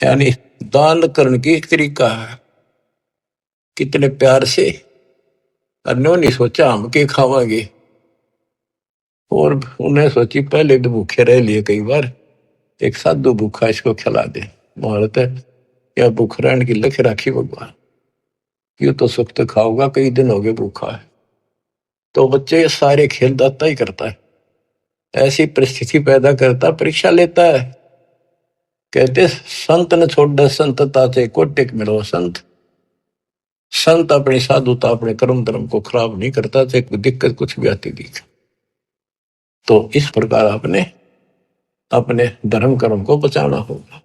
यानी दान करने की एक तरीका है, कितने प्यार से। अन्यों नहीं सोचा हम के खावांगे, और उन्हें सोची पहले तो भूखे रह लिए कई बार, एक साधु भूखा इसको खिला दे। भारत है या भूख रहने की लख राखी भगवान, यू तो सुख तो खाओगा, कई दिन हो गए भूखा है। तो बच्चे ये सारे खेल दाता ही करता है, ऐसी परिस्थिति पैदा करता, परीक्षा लेता है। कहते संत न छोड़ संतता से कोटिक मिलो संत। संत अपनी साधुता अपने कर्म धर्म को खराब नहीं करता, चाहे दिक्कत कुछ भी आती दिखे। तो इस प्रकार आपने अपने धर्म कर्म को बचाना होगा।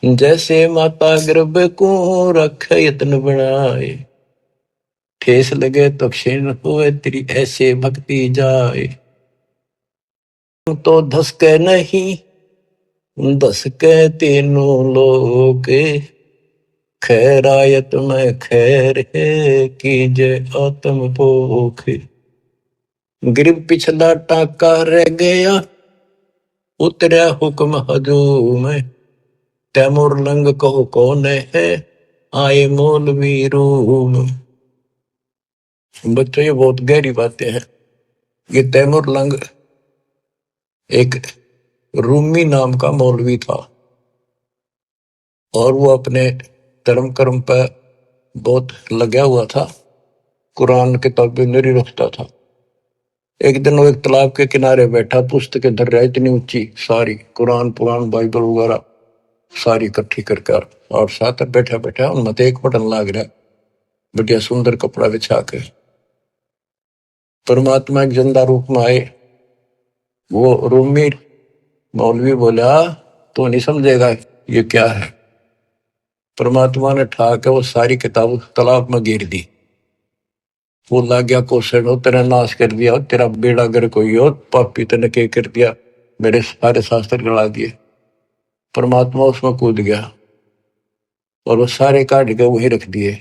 जैसे माता गर्भ को रख यत्न बनाए, ठेस लगे तो क्षीण हुए तेरी ऐसे भक्ति जाए। तो धस के नहीं दस के तीनों लोग, खैरायत में खैर है कीजे आत्म भोग। गिरब पिछला टाका रह गया, उतरा हुक्म हजूम। तैमूर लंग कहो कौन है, आए मौलवी रूम। बच्चों ये बहुत गहरी बातें हैं। ये तैमूर लंग एक रूमी नाम का मौलवी था, और वो अपने धर्म कर्म पर बहुत लगा हुआ था, कुरान किताबें नहीं रखता था। एक दिन वो एक तालाब के किनारे बैठा, पुस्तकें धर रहा, इतनी ऊंची सारी कुरान पुरान बाइबल वगैरह सारी इकट्ठी करके, और साथ बैठा बैठा उनमें एक बटन लाग रहा, बढ़िया सुंदर कपड़ा बिछा के। परमात्मा एक जिंदा रूप में आए। वो रूमी मौलवी बोला तो नहीं समझेगा ये क्या है। परमात्मा ने ठाके वो सारी किताब तालाब में गिर दी। वो लग गया कोसड़, हो तेरा नाश कर दिया, तेरा बेड़ा गर कोई और पापी तेने के कर दिया, मेरे सारे शास्त्र गला दिए। परमात्मा उसमें कूद गया और वो सारे काट के वही रख दिए।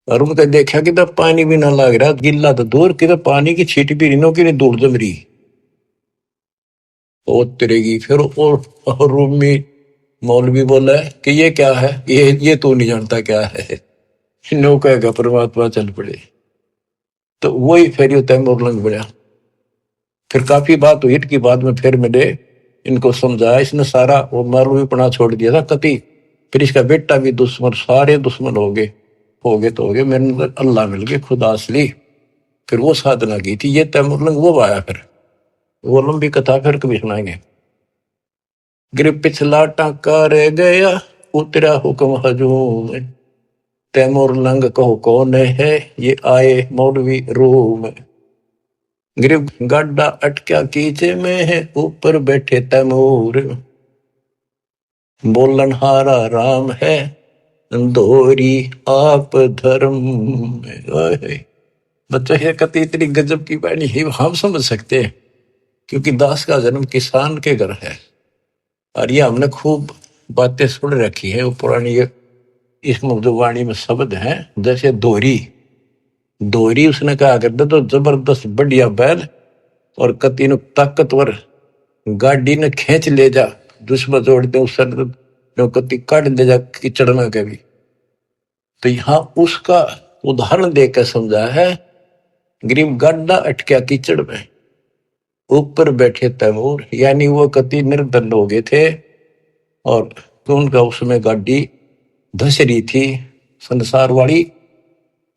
और उनका देखा कि तो पानी भी ना लग रहा, गिल्ला तो दूर की, तो पानी की छीट भी रिनो की दूर जम रही और तिरेगी। फिर और रूम में मौलवी बोला कि ये क्या है, ये तो नहीं जानता क्या है। नो कहेगा परमात्मा चल पड़े। तो वही फिर तैमूर लंग बढ़ा। फिर काफी बात हुई कि बाद में फिर मिले, इनको समझाया, इसने सारा वो मौलवी पना छोड़ दिया था कति। फिर इसका बेटा भी दुश्मन, सारे दुश्मन हो गए तो हो गए, मेरे अंदर अल्लाह मिल गए, खुदा असली। फिर वो साधना की थी, ये तैमूर लंग वो आया। फिर वो लंबी कथा फिर कभी सुनाएंगे। गिर पिछला टाका रह गया, उतरा हुक्म हजूम। तैमूर लंग कहो कौन है, ये आए मौलवी रूम। गिर गाडा अटक्या कीचे में है, ऊपर बैठे तैमूर। बोलन हारा राम है, दोहरी आप धर्म। बच्चों ये कति इतनी गजब की बाणी ही हम समझ सकते हैं, क्योंकि दास का जन्म किसान के घर है। और ये हमने खूब बातें सुन रखी है, वो पुरानी इस मुग्धवाणी में शब्द हैं, जैसे दोहरी। दोहरी उसने कहा करते तो जबरदस्त बढ़िया बैल और कति न ताकतवर गाड़ी ने खींच ले जा, दुश्मन जोड़ दे उस कति काट ले जा कीचड़ में कभी। तो यहाँ उसका उदाहरण देकर समझा है। गरीब गाड्डा अटक्या कीचड़ में, ऊपर बैठे तैमूर, यानी वो कति निर्धन हो गए थे और तो उनका उसमें गाड़ी धस रही थी संसार वाली,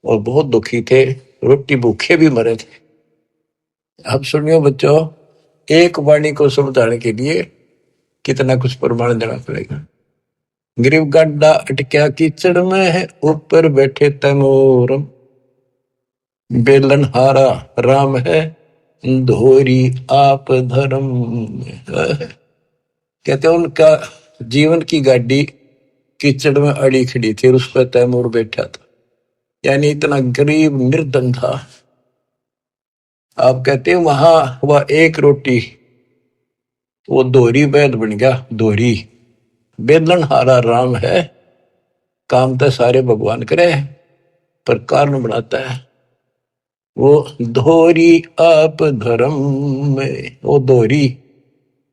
और बहुत दुखी थे, रोटी भूखे भी मरे थे। अब सुनियो बच्चों, एक वाणी को समझाने के लिए कितना कुछ प्रमाण देना पड़ेगा। गरीब गड्ढा अटक्या कीचड़ में है, ऊपर बैठे तैमूर। बेलन हारा राम है, धोरी आप धर्म। कहते उनका जीवन की गाड़ी कीचड़ में अड़ी खड़ी थी, उस पर तैमूर बैठा था, यानी इतना गरीब निर्धन था। आप कहते हैं वहां वह एक रोटी, वो दोहरी बैल बन गया। दोहरी बेलन हारा राम है, काम तो सारे भगवान करे पर कारण बनाता है वो। धोरी आप धर्म में, वो दोहरी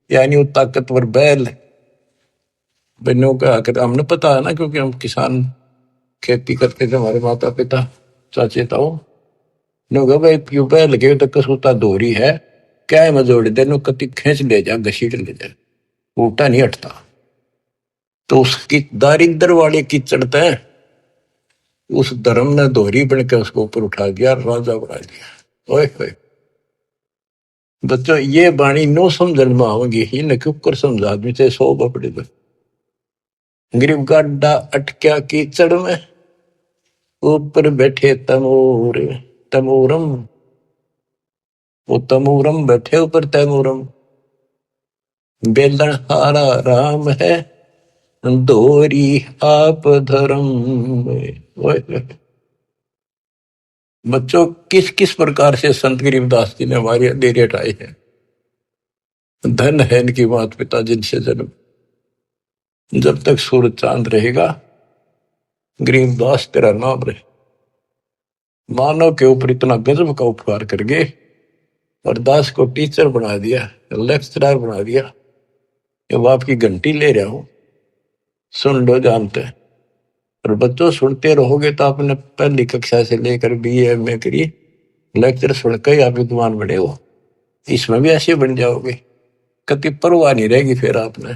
यानी वो ताकतवर बैल बहनों का आकर हमने पता है ना, क्योंकि हम किसान खेती करते थे, हमारे माता पिता चाचे ताऊ नो कहा भाई क्यों पे लगे तो कसूता दोरी है, क्या है मजोड़ दे नो कति खींच ले जा, घसीट ले जा, उल्टा नहीं हटता। तो उसकी दारिद्र वाले कीचड़ है, उस धर्म ने दोहरी बन के उसको ऊपर उठा दिया, राजा बना दिया। ओए होए बच्चों, ये बाणी नो समझन में आओगी, इन्हें क्यों कर समझा आदमी से 100 बपड़े दो। गरीब गाड्डा अटक्या कीचड़ में, ऊपर बैठे तमोर तमोरम, वो तमोरम बैठे ऊपर तैमोरम, बेलन हारा राम है, दोरी आप धर्म में। ओए होए बच्चों, किस किस प्रकार से संत गरीबदास जी ने हमारी अंधेरी हटाई है। धन है इनकी माता पिता जिनसे जन्म, जब तक सूरज चांद रहेगा गरीबदास तेरा नाम रहे। मानव के ऊपर इतना गजब का उपकार कर गए और दास को टीचर बना दिया, लेक्चरर बना दिया। जब आपकी घंटी ले रहा हूं, सुन लो जानते हैं। और बच्चों सुनते रहोगे तो आपने पहली कक्षा से लेकर BA MA करी, लेक्चर सुनकर ही आप विद्वान बने हो, इसमें भी ऐसे बन जाओगे। कति परवाह नहीं रहेगी फिर आपने,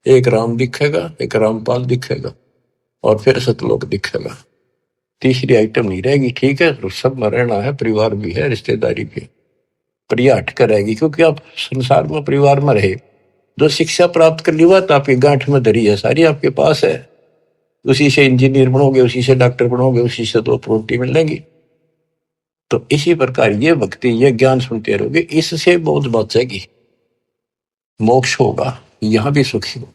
एक राम दिखेगा, एक रामपाल दिखेगा और फिर सतलोक दिखेगा, तीसरी आइटम नहीं रहेगी। ठीक है, तो सब में रहना है, परिवार भी है, रिश्तेदारी भी है, पर यह हटकर रहेगी, क्योंकि आप संसार में परिवार में रहे, जो शिक्षा प्राप्त कर ली बात आपकी गांठ में धरी है, सारी आपके पास है। उसी से इंजीनियर बनोगे, उसी से डॉक्टर बनोगे, उसी से 2 रोटी मिलेंगी। तो इसी प्रकार ये भक्ति, ये ज्ञान सुनते रहोगे, इससे बहुत बचेगी, मोक्ष होगा, यहां भी सुखी हो।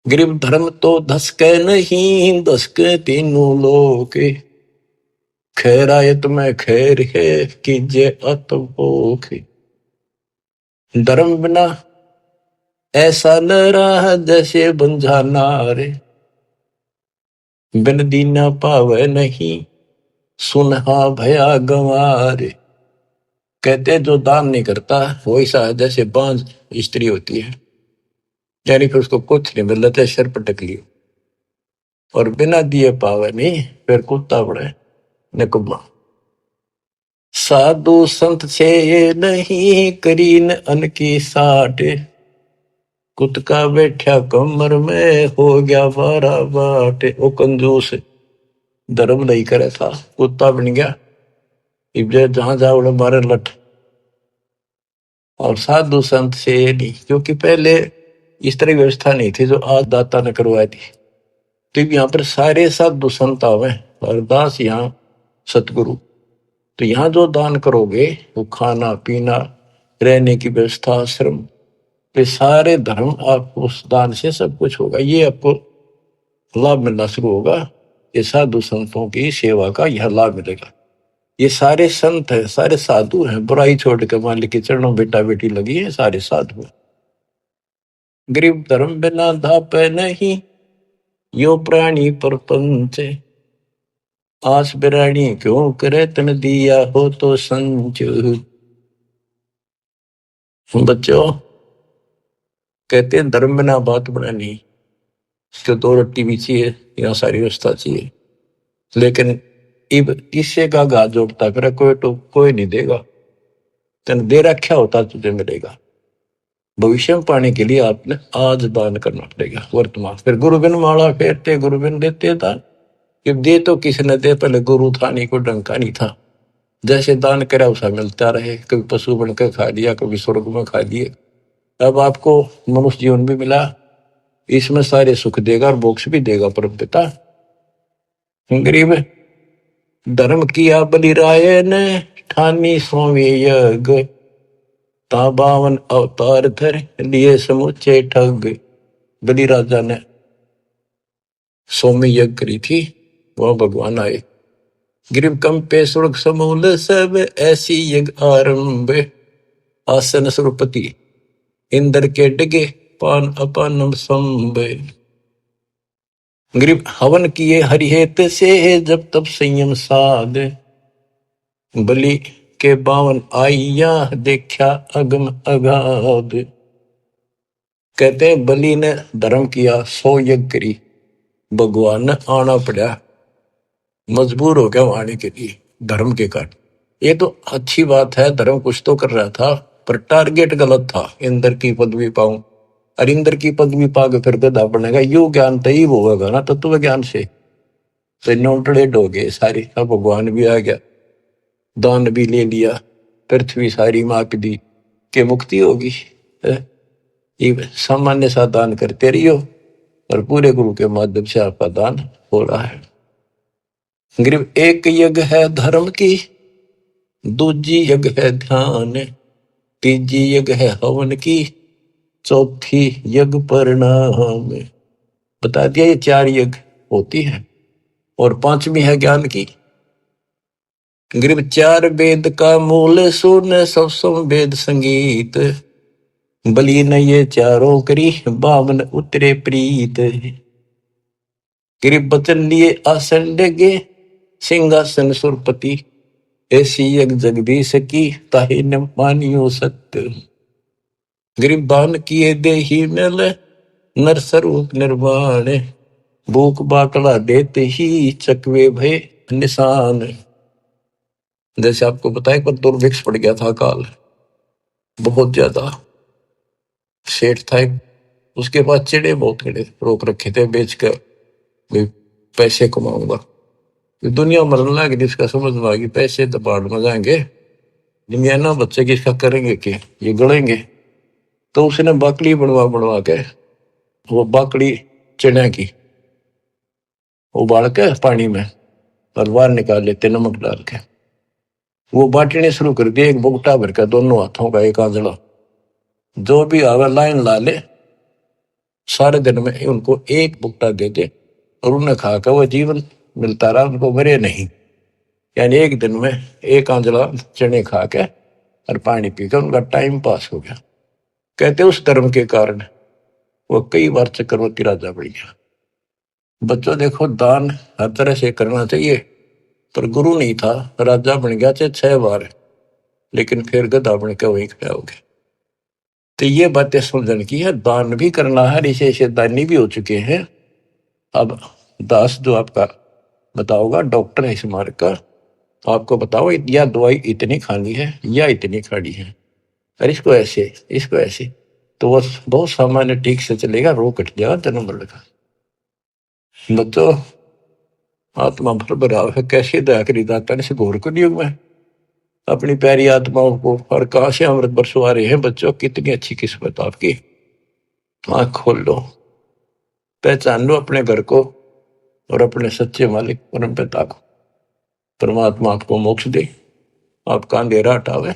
गरीब धर्म तो धसके नहीं, धसके तीनों लोग, खैरायत में खैर है, कीजिए अतभोग। धर्म बिना ऐसा न रहा जैसे बंझा नारे, बिन दीना पावे नहीं, सुनहा भया गंवारे। कहते जो दान नहीं करता वो ऐसा है जैसे बांझ स्त्री होती है, यानी फिर उसको कुछ नहीं मिल रहा, सिर पर टक लियो, और बिना दिए पावे नहीं, फिर कुत्ता पड़े निकुम्मा। साधु संत से नहीं, करीन अन की साठ, कुत्ता बैठा कमर में, हो गया 12 बाट। वो कंजूस धर्म नहीं करे था, कुत्ता बन गया, इब्जे जहां जाओ मारे लठ। और साधु संत से नहीं, क्योंकि पहले इस तरह की व्यवस्था नहीं थी जो आज दाता ने करवाई थी। तो यहाँ पर सारे साधु संत आवे और दास यहाँ सतगुरु। तो यहाँ जो दान करोगे वो खाना पीना, रहने की व्यवस्था, आश्रम, ये सारे धर्म आपको उस दान से सब कुछ होगा, ये आपको लाभ मिलना शुरू होगा। ये साधु संतों की सेवा का यह लाभ मिलेगा। ये सारे संत है, सारे साधु हैं, बुराई छोड़ के मालिक के चरणों बेटा बेटी लगी है, सारे साधु। गरीब धर्म बिना धाप नहीं, यो प्राणी परपंच, आस बिरानी क्यों करे, तन दिया हो तो संच। बच्चों कहते हैं धर्म बिना बात बनानी, तो 2 रोटी भी चाहिए, यहाँ सारी व्यवस्था चाहिए, लेकिन इब किससे का घा जोड़ता फिर, कोई तो कोई नहीं देगा, तेन दे रखा होता तुझे मिलेगा। भविष्य में पाने के लिए आपने आज दान करना पड़ेगा वर्तमान। फिर गुरु बिन माला फेरते, गुरु बिन देते दान। जब दे तो किसी ने दे, पहले गुरु था नहीं, कोई डंका नहीं था, जैसे दान करा उसा मिलता रहे। कभी पशु बनकर खा लिया, कभी स्वर्ग में खा लिए, अब आपको मनुष्य जीवन भी मिला, इसमें सारे सुख देगा और मोक्ष भी देगा परम पिता। गरीब धर्म किया बलिराय ने, ठानी स्वामी यज्ञ, ता 52 अवतार धर लिए समुचे ठग। बलि राजा ने सौम्य यज्ञ करी थी, वह भगवान आए। गरीब कंपे स्वर्ग समूल सब, ऐसी यज्ञ आरंभ, आसन सुरपति इंद्र के डगे, पान अपानम संभ। गरीब हवन किए हरिहेत से, जब तब संयम साध, बलि के 52 आइया, देखा अगम अगाध। कहते हैं बलि ने धर्म किया 100 यज्ञ करी, भगवान ने आना पड़ा, मजबूर हो गया आने के लिए धर्म के कारण। ये तो अच्छी बात है, धर्म कुछ तो कर रहा था, पर टारगेट गलत था, इंद्र की पदवी पाऊं। और इंद्र की पदवी पाके फिर गधा बनेगा, यू ज्ञान तय होगा ना तत्व ज्ञान से। तो नोटड़ेड हो गए सारी, अब भगवान भी आ गया, दान भी ले लिया, पृथ्वी सारी माप दी कि मुक्ति होगी। ये सामान्य सा दान करते रहियो और पूरे गुरु के माध्यम से आपका दान हो रहा है। गरीब एक यज्ञ है धर्म की, दूजी यज्ञ है ध्यान, तीजी यज्ञ है हवन की, चौथी यज्ञ परिणाम। बता दिया ये 4 यज्ञ होती है, और 5वीं है ज्ञान की। गरीब 4 वेद का मूल सुन, सब वेद संगीत, बलि न ये चारों करी, 52 उतरे प्रीत। गरीब बचन लिए आसन डेगे, सिंहासन सुरपति, ऐसी यज्ञ जगदीश की, ताहि न मानियो सत्य। गरीब दान किए देही मिल, नर स्वरूप निर्वाण, भूख बाटला देते ही, चकवे भय निशान। जैसे आपको बताया पर दुर्भिक्ष पड़ गया था काल, बहुत ज्यादा। सेठ था एक, उसके पास चिड़े बहुत खड़े रोक रखे थे, बेच कर भी पैसे कमाऊंगा। दुनिया मरने लगी, जिसका समझ में आ गई पैसे तो बाढ़ में जाएंगे, दुनिया ना बच्चे की इसका करेंगे कि ये गड़ेंगे। तो उसने बाकड़ी बनवा बनवा के, वो बाकड़ी चिड़िया की उबाल के पानी में और बाहर निकाल लेते नमक डाल के, वो बांटने शुरू कर दिए, एक बुगटा भर के दोनों हाथों का, एक आंजला, जो भी आवे लाइन ला ले, सारे दिन में उनको एक बुगटा दे दे, और उन्हें खाकर वो जीवन मिलता रहा, उनको मरे नहीं। यानी एक दिन में एक आंजला चने खा के और पानी पीकर उनका टाइम पास हो गया। कहते उस धर्म के कारण वो कई बार चक्रवर्ती राजा बन गया। बच्चों देखो, दान हर तरह से करना चाहिए, पर गुरु नहीं था, राजा बन गया चाहे 6 बार, लेकिन फिर गधा बन के वहीं खड़ा हो गया। तो ये बातें समझने की है, दान भी करना है, ऐसे दानी भी हो चुके हैं। अब दास जो आपका बताओगा, डॉक्टर है इस मार्ग का, तो आपको बताओ या दवाई इतनी खानी है या इतनी खानी है, और इसको ऐसे, इसको ऐसे, तो वो बहुत सामान्य ठीक से चलेगा, रोग कट जाएगा, जन्म बढ़ेगा। बच्चों, आत्मा भर भराव है, कैसे दया करी दाता ने, घोर को युग में अपनी प्यारी आत्माओं को, और कहां से अमृत बरसवा रहे हैं। बच्चों, कितनी अच्छी किस्मत आपकी, आंख खोल लो, पहचान लो अपने घर को और अपने सच्चे मालिक परम पिता को। परमात्मा आपको मोक्ष दे, आपका अंधेरा हटावे,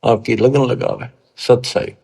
आपकी लगन लगावे। सत साई।